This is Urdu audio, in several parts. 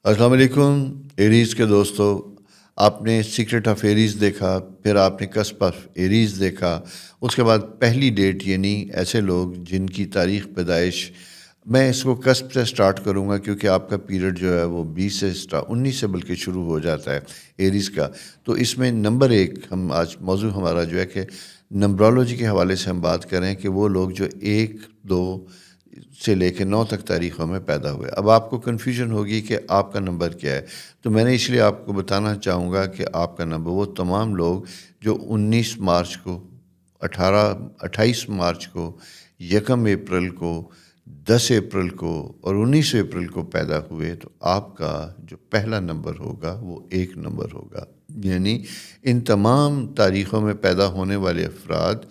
السلام علیکم ایریز کے دوستو. آپ نے سیکرٹ آف ایریز دیکھا، پھر آپ نے کسپ آف ایریز دیکھا، اس کے بعد پہلی ڈیٹ یعنی ایسے لوگ جن کی تاریخ پیدائش، میں اس کو کسپ سے سٹارٹ کروں گا کیونکہ آپ کا پیریڈ جو ہے وہ 19 سے بلکہ شروع ہو جاتا ہے ایریز کا. تو اس میں نمبر ایک، ہم آج موضوع ہمارا جو ہے کہ نمبرولوجی کے حوالے سے ہم بات کریں کہ وہ لوگ جو 1 2 سے لے کے 9 تک تاریخوں میں پیدا ہوئے. اب آپ کو کنفیوژن ہوگی کہ آپ کا نمبر کیا ہے، تو میں نے اس لیے آپ کو بتانا چاہوں گا کہ آپ کا نمبر وہ تمام لوگ جو 19 مارچ کو، 28 مارچ کو، 1 اپریل کو، 10 اپریل کو اور 19 اپریل کو پیدا ہوئے، تو آپ کا جو پہلا نمبر ہوگا وہ 1 نمبر ہوگا. یعنی ان تمام تاریخوں میں پیدا ہونے والے افراد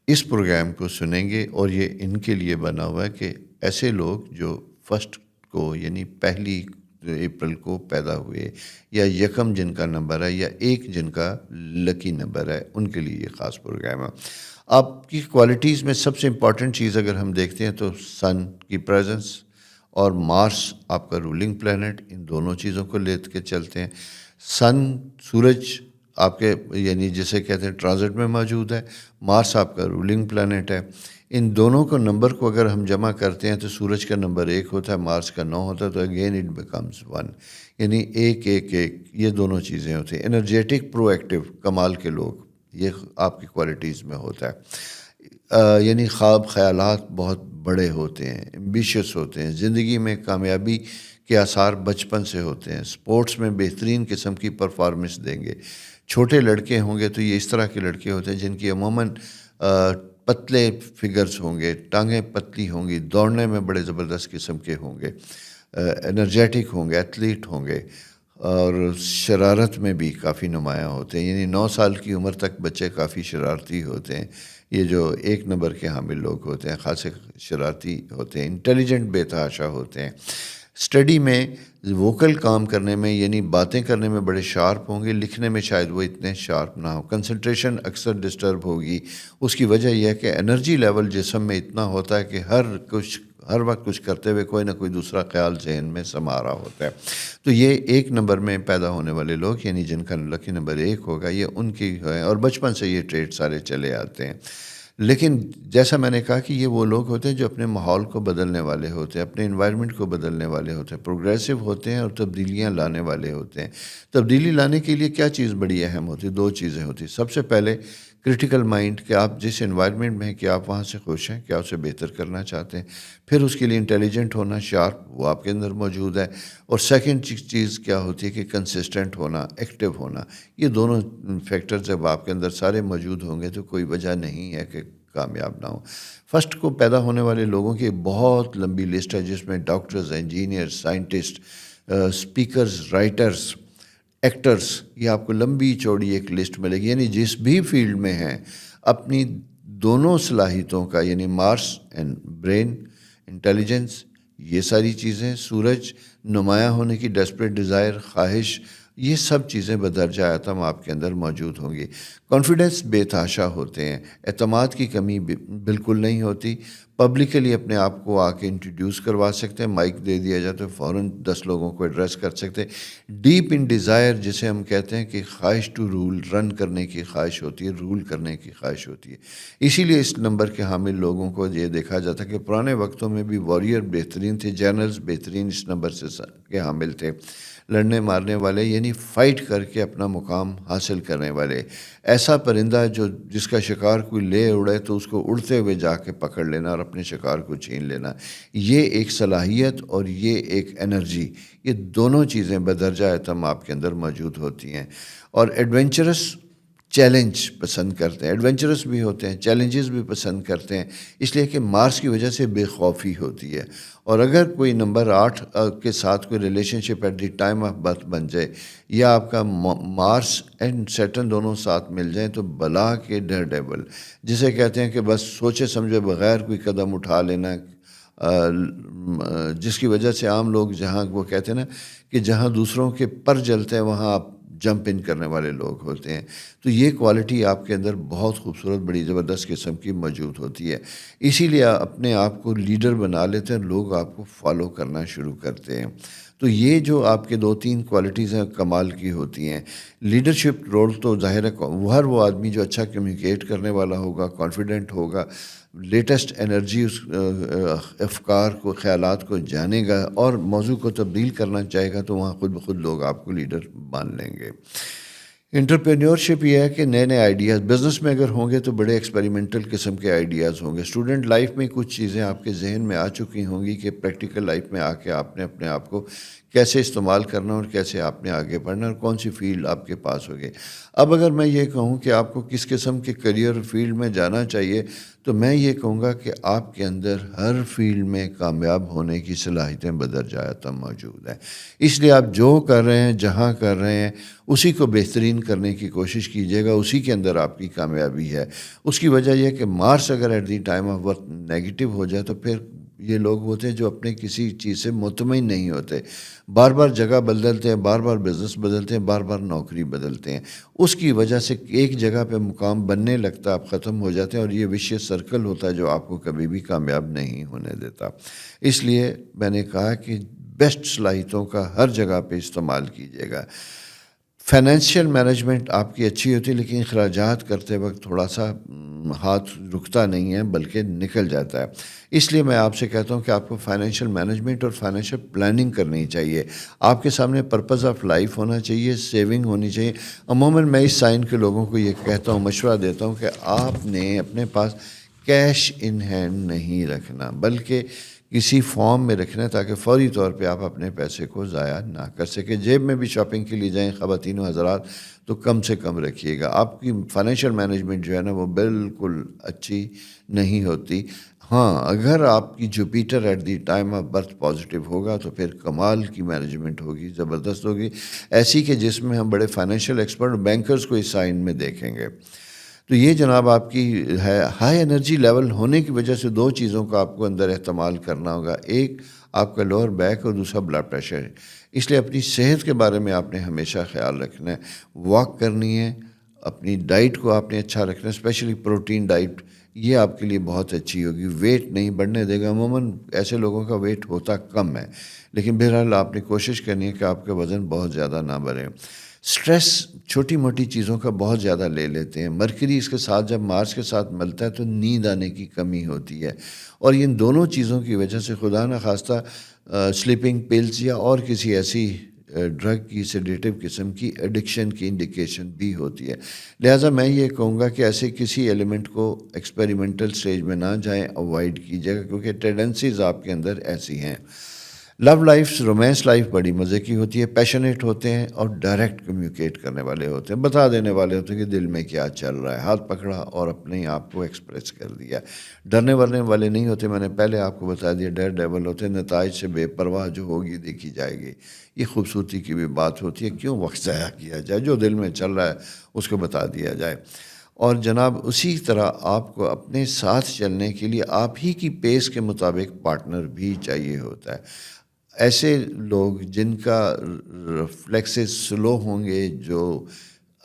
اس پروگرام کو سنیں گے، اور یہ ان کے لیے بنا ہوا ہے کہ ایسے لوگ جو فرسٹ کو یعنی 1 اپریل کو پیدا ہوئے، یا 1 جن کا نمبر ہے، یا 1 جن کا لکی نمبر ہے، ان کے لیے یہ خاص پروگرام ہے. آپ کی کوالٹیز میں سب سے امپورٹنٹ چیز اگر ہم دیکھتے ہیں تو سن کی پریزنس اور مارس آپ کا رولنگ پلانٹ، ان دونوں چیزوں کو لے کے چلتے ہیں. سن، سورج آپ کے یعنی جسے کہتے ہیں ٹرانزٹ میں موجود ہے، مارس آپ کا رولنگ پلانٹ ہے. ان دونوں کو نمبر کو اگر ہم جمع کرتے ہیں تو سورج کا نمبر 1 ہوتا ہے، مارس کا 9 ہوتا ہے، تو اگین اٹ بیکمز 1. یعنی 1 1 1 یہ دونوں چیزیں ہوتی ہیں. انرجیٹک، پرو ایکٹیو، کمال کے لوگ، یہ آپ کی کوالٹیز میں ہوتا ہے. یعنی خواب خیالات بہت بڑے ہوتے ہیں، ایمبیشیس ہوتے ہیں، زندگی میں کامیابی کے آثار بچپن سے ہوتے ہیں، سپورٹس میں بہترین قسم کی پرفارمنس دیں گے. چھوٹے لڑکے ہوں گے تو یہ اس طرح کے لڑکے ہوتے ہیں جن کی عموماً پتلے فگرز ہوں گے، ٹانگیں پتلی ہوں گی، دوڑنے میں بڑے زبردست قسم کے ہوں گے، انرجیٹک ہوں گے، ایتھلیٹ ہوں گے، اور شرارت میں بھی کافی نمایاں ہوتے ہیں. یعنی 9 سال کی عمر تک بچے کافی شرارتی ہوتے ہیں. یہ جو 1 نمبر کے حامل لوگ ہوتے ہیں خاصے شرارتی ہوتے ہیں، انٹیلیجنٹ، بے تحاشا ہوتے ہیں. اسٹڈی میں، ووکل کام کرنے میں یعنی باتیں کرنے میں بڑے شارپ ہوں گے، لکھنے میں شاید وہ اتنے شارپ نہ ہو. کنسنٹریشن اکثر ڈسٹرب ہوگی. اس کی وجہ یہ ہے کہ انرجی لیول جسم میں اتنا ہوتا ہے کہ ہر وقت کچھ کرتے ہوئے کوئی نہ کوئی دوسرا خیال ذہن میں سما رہا ہوتا ہے. تو یہ 1 نمبر میں پیدا ہونے والے لوگ یعنی جن کا لکی نمبر 1 ہوگا، یہ ان کی ہے، اور بچپن سے یہ ٹریٹ سارے چلے آتے ہیں. لیکن جیسا میں نے کہا کہ یہ وہ لوگ ہوتے ہیں جو اپنے ماحول کو بدلنے والے ہوتے ہیں، اپنے انوائرمنٹ کو بدلنے والے ہوتے ہیں، پروگریسو ہوتے ہیں اور تبدیلیاں لانے والے ہوتے ہیں. تبدیلی لانے کے لیے کیا چیز بڑی اہم ہوتی ہے؟ 2 چیزیں ہوتی ہیں. سب سے پہلے کرٹیکل مائنڈ، کہ آپ جس انوائرمنٹ میں ہیں کہ آپ وہاں سے خوش ہیں، کیا اسے بہتر کرنا چاہتے ہیں. پھر اس کے لیے انٹیلیجنٹ ہونا، شارپ، وہ آپ کے اندر موجود ہے. اور سیکنڈ چیز کیا ہوتی ہے کہ کنسسٹنٹ ہونا، ایکٹیو ہونا. یہ دونوں فیکٹر جب آپ کے اندر سارے موجود ہوں گے تو کوئی وجہ نہیں ہے کہ کامیاب نہ ہو. فرسٹ کو پیدا ہونے والے لوگوں کی بہت لمبی لسٹ ہے، جس میں doctors, engineer, scientist, speakers, writers, actors, یہ آپ کو لمبی چوڑی ایک لسٹ ملے گی. یعنی جس بھی فیلڈ میں ہیں، اپنی دونوں صلاحیتوں کا، یعنی مارس اینڈ برین، انٹیلیجنس، یہ ساری چیزیں، سورج، نمایاں ہونے کی ڈیسپریٹ ڈیزائر، خواہش، یہ سب چیزیں بدرجہ ایٹم آپ کے اندر موجود ہوں گی. کانفیڈنس، بے تحاشا ہوتے ہیں. اعتماد کی کمی بالکل نہیں ہوتی. پبلکلی اپنے آپ کو آ کے انٹروڈیوس کروا سکتے ہیں، مائک دے دیا جائے تو فوراً 10 لوگوں کو ایڈریس کر سکتے ہیں. ڈیپ ان ڈیزائر، جسے ہم کہتے ہیں کہ خواہش ٹو رول، رن کرنے کی خواہش ہوتی ہے، رول کرنے کی خواہش ہوتی ہے. اسی لیے اس نمبر کے حامل لوگوں کو یہ دیکھا جاتا ہے کہ پرانے وقتوں میں بھی واریر بہترین تھے، جنرلز بہترین اس نمبر سے کے حامل تھے. لڑنے مارنے والے یعنی فائٹ کر کے اپنا مقام حاصل کرنے والے. ایسا پرندہ جس کا شکار کوئی لے اڑے تو اس کو اڑتے ہوئے جا کے پکڑ لینا اور اپنے شکار کو چھین لینا، یہ ایک صلاحیت اور یہ ایک انرجی، یہ دونوں چیزیں بدرجہ ایٹم آپ کے اندر موجود ہوتی ہیں. اور ایڈونچرس، چیلنج پسند کرتے ہیں، ایڈونچرس بھی ہوتے ہیں، چیلنجز بھی پسند کرتے ہیں، اس لیے کہ مارس کی وجہ سے بے خوفی ہوتی ہے. اور اگر کوئی نمبر 8 کے ساتھ کوئی relationship at the time of birth بن جائے، یا آپ کا مارس اینڈ سیٹرن دونوں ساتھ مل جائیں، تو بلا کے ڈیئر ڈیول، جسے کہتے ہیں کہ بس سوچے سمجھے بغیر کوئی قدم اٹھا لینا، جس کی وجہ سے عام لوگ، جہاں وہ کہتے ہیں نا کہ جہاں دوسروں کے پر جلتے ہیں وہاں آپ جمپ ان کرنے والے لوگ ہوتے ہیں. تو یہ کوالٹی آپ کے اندر بہت خوبصورت بڑی زبردست قسم کی موجود ہوتی ہے. اسی لیے اپنے آپ کو لیڈر بنا لیتے ہیں، لوگ آپ کو فالو کرنا شروع کرتے ہیں. تو یہ جو آپ کے 2-3 کوالٹیز ہیں کمال کی ہوتی ہیں. لیڈرشپ رول تو ظاہر ہے ہر وہ آدمی جو اچھا کمیونیکیٹ کرنے والا ہوگا، کانفیڈنٹ ہوگا، لیٹسٹ انرجی اس افکار کو، خیالات کو جانے گا اور موضوع کو تبدیل کرنا چاہے گا، تو وہاں خود بخود لوگ آپ کو لیڈر مان لیں گے. انٹرپرینیورشپ یہ ہے کہ نئے نئے آئیڈیاز بزنس میں اگر ہوں گے تو بڑے ایکسپیریمنٹل قسم کے آئیڈیاز ہوں گے. اسٹوڈنٹ لائف میں کچھ چیزیں آپ کے ذہن میں آ چکی ہوں گی کہ پریکٹیکل لائف میں آ کے آپ نے اپنے آپ کو کیسے استعمال کرنا اور کیسے آپ نے آگے بڑھنا اور کون سی فیلڈ آپ کے پاس ہوگی. اب اگر میں یہ کہوں کہ آپ کو کس قسم کے کریئر فیلڈ میں جانا چاہیے، تو میں یہ کہوں گا کہ آپ کے اندر ہر فیلڈ میں کامیاب ہونے کی صلاحیتیں بدرجات موجود ہیں. اس لیے آپ جو کر رہے ہیں، جہاں کر رہے ہیں، اسی کو بہترین کرنے کی کوشش کیجیے گا. اسی کے اندر آپ کی کامیابی ہے. اس کی وجہ یہ ہے کہ مارس اگر at the time of work negative ہو جائے تو پھر یہ لوگ ہوتے ہیں جو اپنے کسی چیز سے مطمئن نہیں ہوتے، بار بار جگہ بدلتے ہیں، بار بار بزنس بدلتے ہیں، بار بار نوکری بدلتے ہیں. اس کی وجہ سے ایک جگہ پہ مقام بننے لگتا، آپ ختم ہو جاتے ہیں اور یہ وشیس سرکل ہوتا ہے جو آپ کو کبھی بھی کامیاب نہیں ہونے دیتا. اس لیے میں نے کہا کہ بیسٹ صلاحیتوں کا ہر جگہ پہ استعمال کیجیے گا. فائنینشیل مینجمنٹ آپ کی اچھی ہوتی ہے، لیکن اخراجات کرتے وقت تھوڑا سا ہاتھ رکتا نہیں ہے بلکہ نکل جاتا ہے. اس لیے میں آپ سے کہتا ہوں کہ آپ کو فائنینشیل مینجمنٹ اور فائنینشیل پلاننگ کرنی چاہیے. آپ کے سامنے پرپز آف لائف ہونا چاہیے، سیونگ ہونی چاہیے. عموماً میں اس سائن کے لوگوں کو یہ کہتا ہوں، مشورہ دیتا ہوں کہ آپ نے اپنے پاس کیش ان ہینڈ نہیں رکھنا، بلکہ کسی فارم میں رکھنا ہے تاکہ فوری طور پہ آپ اپنے پیسے کو ضائع نہ کر سکیں. جیب میں بھی شاپنگ کے لیے جائیں خواتین و حضرات تو کم سے کم رکھیے گا. آپ کی فائنینشیل مینجمنٹ جو ہے نا وہ بالکل اچھی نہیں ہوتی. ہاں، اگر آپ کی Jupiter at the time of birth positive ہوگا تو پھر کمال کی مینجمنٹ ہوگی، زبردست ہوگی، ایسی کہ جس میں ہم بڑے فائنینشیل ایکسپرٹ بینکرز کو اس سائن میں دیکھیں گے. تو یہ جناب آپ کی ہے ہائی انرجی لیول ہونے کی وجہ سے 2 چیزوں کا آپ کو اندر استعمال کرنا ہوگا. ایک آپ کا لوور بیک اور دوسرا بلڈ پریشر ہے. اس لیے اپنی صحت کے بارے میں آپ نے ہمیشہ خیال رکھنا ہے. واک کرنی ہے، اپنی ڈائٹ کو آپ نے اچھا رکھنا ہے، اسپیشلی پروٹین ڈائٹ. یہ آپ کے لیے بہت اچھی ہوگی، ویٹ نہیں بڑھنے دے گا. عموماً ایسے لوگوں کا ویٹ ہوتا کم ہے، لیکن بہرحال آپ نے کوشش کرنی ہے کہ آپ کا وزن بہت زیادہ نہ بڑھے. سٹریس چھوٹی موٹی چیزوں کا بہت زیادہ لے لیتے ہیں. مرکری اس کے ساتھ جب مارس کے ساتھ ملتا ہے تو نیند آنے کی کمی ہوتی ہے، اور ان دونوں چیزوں کی وجہ سے خدا نخواستہ سلیپنگ پلز یا اور کسی ایسی ڈرگ کی سیڈیٹیو قسم کی ایڈکشن کی انڈیکیشن بھی ہوتی ہے. لہٰذا میں یہ کہوں گا کہ ایسے کسی ایلیمنٹ کو ایکسپیریمنٹل سٹیج میں نہ جائیں، اوائڈ کیجیے گا، کیونکہ ٹینڈنسیز آپ کے اندر ایسی ہیں. لو لائف، رومانس لائف بڑی مزے کی ہوتی ہے. پیشنیٹ ہوتے ہیں اور ڈائریکٹ کمیونیکیٹ کرنے والے ہوتے ہیں، بتا دینے والے ہوتے ہیں کہ دل میں کیا چل رہا ہے. ہاتھ پکڑا اور اپنے آپ کو ایکسپریس کر دیا. ڈرنے ورنے والے نہیں ہوتے. میں نے پہلے آپ کو بتا دیا ڈیئر ڈیول ہوتے ہیں. نتائج سے بے پرواہ جو ہوگی دیکھی جائے گی. یہ خوبصورتی کی بھی بات ہوتی ہے، کیوں وقت ضائع کیا جائے، جو دل میں چل رہا ہے اس کو بتا دیا جائے. اور جناب اسی طرح آپ کو اپنے ساتھ چلنے کے لیے آپ ہی کی پیس کے مطابق پارٹنر بھی چاہیے ہوتا ہے. ایسے لوگ جن کا ریفلیکسز سلو ہوں گے، جو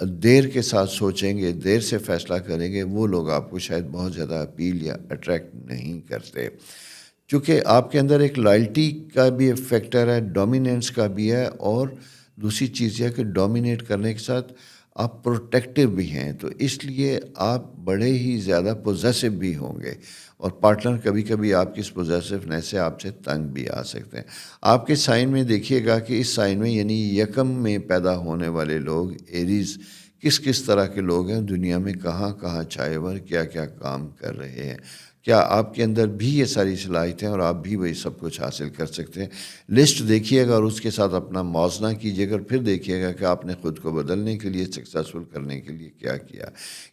دیر کے ساتھ سوچیں گے، دیر سے فیصلہ کریں گے، وہ لوگ آپ کو شاید بہت زیادہ اپیل یا اٹریکٹ نہیں کرتے. چونکہ آپ کے اندر ایک لائلٹی کا بھی ایک فیکٹر ہے، ڈومیننس کا بھی ہے، اور دوسری چیز یہ ہے کہ ڈومینیٹ کرنے کے ساتھ آپ پروٹیکٹیو بھی ہیں. تو اس لیے آپ بڑے ہی زیادہ پوزیسو بھی ہوں گے، اور پارٹنر کبھی کبھی آپ کی اس پوزیسونیس سے آپ سے تنگ بھی آ سکتے ہیں. آپ کے سائن میں دیکھیے گا کہ اس سائن میں یعنی یکم میں پیدا ہونے والے لوگ ایریز کس طرح کے لوگ ہیں، دنیا میں کہاں کہاں چھائے ہوئے، کیا کیا کام کر رہے ہیں. کیا آپ کے اندر بھی یہ ساری صلاحیتیں اور آپ بھی وہی سب کچھ حاصل کر سکتے ہیں؟ لسٹ دیکھیے گا اور اس کے ساتھ اپنا موازنہ کیجیے گا، اور پھر دیکھیے گا کہ آپ نے خود کو بدلنے کے لیے، سکسیسفل کرنے کے لیے کیا کیا.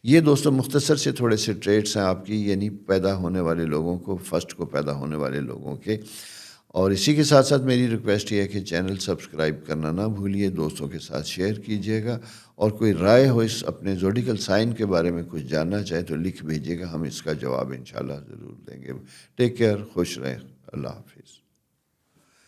یہ دوستوں مختصر سے تھوڑے سے ٹریٹس ہیں آپ کی، یعنی پیدا ہونے والے لوگوں کو، فرسٹ کو پیدا ہونے والے لوگوں کے. اور اسی کے ساتھ ساتھ میری ریکویسٹ یہ ہے کہ چینل سبسکرائب کرنا نہ بھولیے، دوستوں کے ساتھ شیئر کیجیے گا، اور کوئی رائے ہو اس اپنے زوڈیکل سائن کے بارے میں کچھ جاننا چاہے تو لکھ بھیجیے گا، ہم اس کا جواب انشاءاللہ ضرور دیں گے. ٹیک کیئر، خوش رہیں، اللہ حافظ.